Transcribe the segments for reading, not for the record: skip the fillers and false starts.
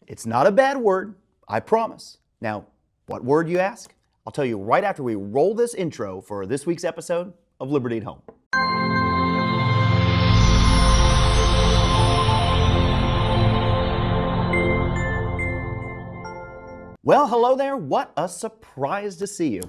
It's not a bad word, I promise. Now, what word, you ask? I'll tell you right after we roll this intro for this week's episode of Liberty at Home. Well, hello there. What a surprise to see you.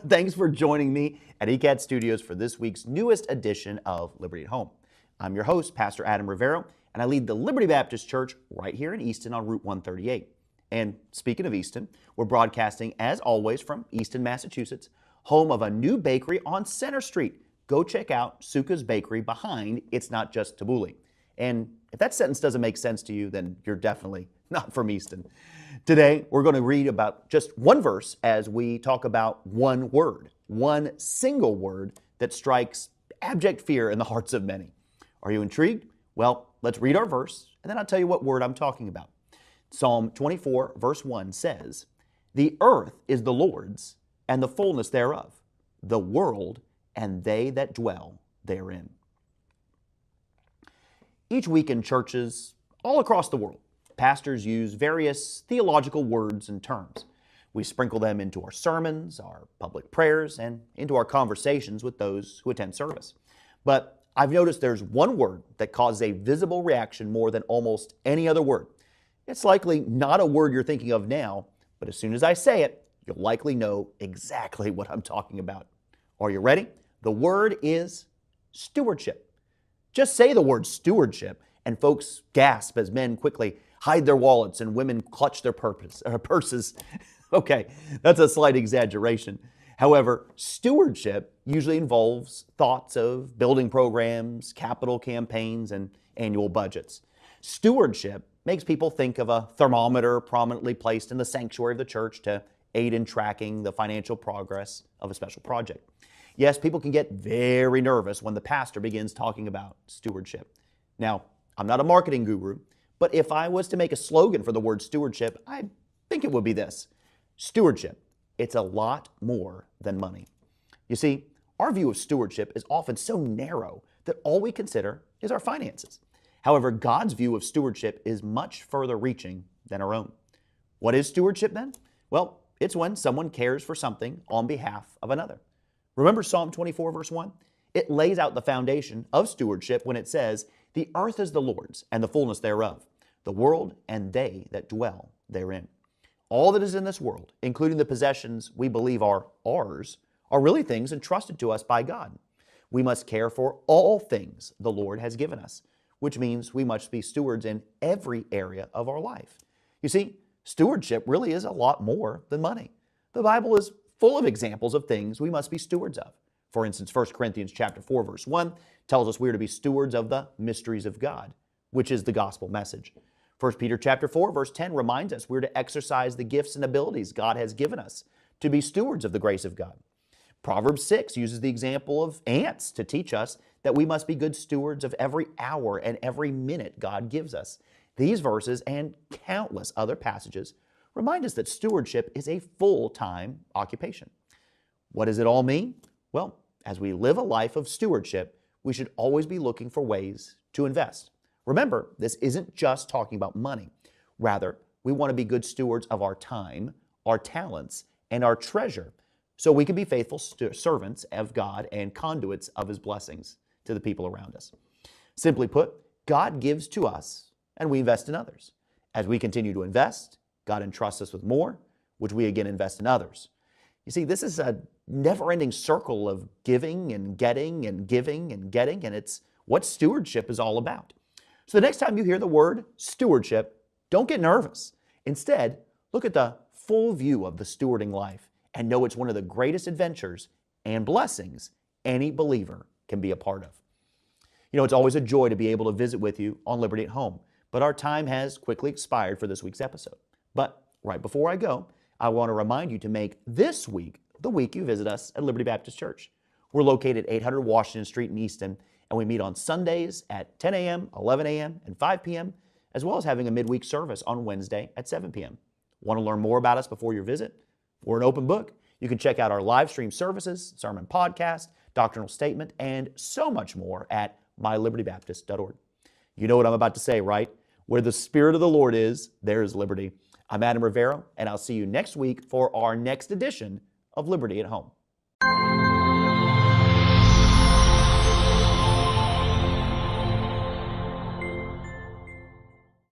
Thanks for joining me at ECAT Studios for this week's newest edition of Liberty at Home. I'm your host, Pastor Adam RIVEIRO, and I lead the Liberty Baptist Church right here in Easton on Route 138. And speaking of Easton, we're broadcasting, as always, from Easton, Massachusetts, home of a new bakery on Center Street. Go check out Suka's Bakery behind It's Not Just Tabbouleh. And if that sentence doesn't make sense to you, then you're definitely not from Easton. Today, we're going to read about just one verse as we talk about one word, one single word that strikes abject fear in the hearts of many. Are you intrigued? Well, let's read our verse, and then I'll tell you what word I'm talking about. Psalm 24, verse 1 says, "The earth is the Lord's, and the fullness thereof, the world and they that dwell therein." Each week in churches all across the world, pastors use various theological words and terms. We sprinkle them into our sermons, our public prayers, and into our conversations with those who attend service. But I've noticed there's one word that causes a visible reaction more than almost any other word. It's likely not a word you're thinking of now, but as soon as I say it, you'll likely know exactly what I'm talking about. Are you ready? The word is stewardship. Just say the word stewardship, and folks gasp as men quickly hide their wallets and women clutch their purses. Okay, that's a slight exaggeration. However, stewardship usually involves thoughts of building programs, capital campaigns, and annual budgets. Stewardship makes people think of a thermometer prominently placed in the sanctuary of the church to aid in tracking the financial progress of a special project. Yes, people can get very nervous when the pastor begins talking about stewardship. Now, I'm not a marketing guru, but if I was to make a slogan for the word stewardship, I think it would be this: stewardship. It's a lot more than money. You see, our view of stewardship is often so narrow that all we consider is our finances. However, God's view of stewardship is much further reaching than our own. What is stewardship then? Well, it's when someone cares for something on behalf of another. Remember Psalm 24, verse 1? It lays out the foundation of stewardship when it says, "The earth is the Lord's, and the fullness thereof, the world and they that dwell therein." All that is in this world, including the possessions we believe are ours, are really things entrusted to us by God. We must care for all things the Lord has given us, which means we must be stewards in every area of our life. You see, stewardship really is a lot more than money. The Bible is full of examples of things we must be stewards of. For instance, 1 Corinthians chapter 4, verse 1 tells us we are to be stewards of the mysteries of God, which is the gospel message. 1 Peter chapter 4, verse 10 reminds us we're to exercise the gifts and abilities God has given us to be stewards of the grace of God. Proverbs 6 uses the example of ants to teach us that we must be good stewards of every hour and every minute God gives us. These verses and countless other passages remind us that stewardship is a full-time occupation. What does it all mean? Well, as we live a life of stewardship, we should always be looking for ways to invest. Remember, this isn't just talking about money. Rather, we want to be good stewards of our time, our talents, and our treasure, so we can be faithful servants of God and conduits of His blessings to the people around us. Simply put, God gives to us, and we invest in others. As we continue to invest, God entrusts us with more, which we again invest in others. You see, this is a never-ending circle of giving and getting and giving and getting, and it's what stewardship is all about. So the next time you hear the word stewardship, don't get nervous. Instead, look at the full view of the stewarding life and know it's one of the greatest adventures and blessings any believer can be a part of. You know, it's always a joy to be able to visit with you on Liberty at Home, but our time has quickly expired for this week's episode. But right before I go, I want to remind you to make this week the week you visit us at Liberty Baptist Church. We're located at 800 Washington Street in Easton, and we meet on Sundays at 10 a.m., 11 a.m., and 5 p.m., as well as having a midweek service on Wednesday at 7 p.m. Want to learn more about us before your visit? We're an open book. You can check out our live stream services, sermon podcast, doctrinal statement, and so much more at mylibertybaptist.org. You know what I'm about to say, right? Where the Spirit of the Lord is, there is liberty. I'm Adam Rivero, and I'll see you next week for our next edition of Liberty at Home.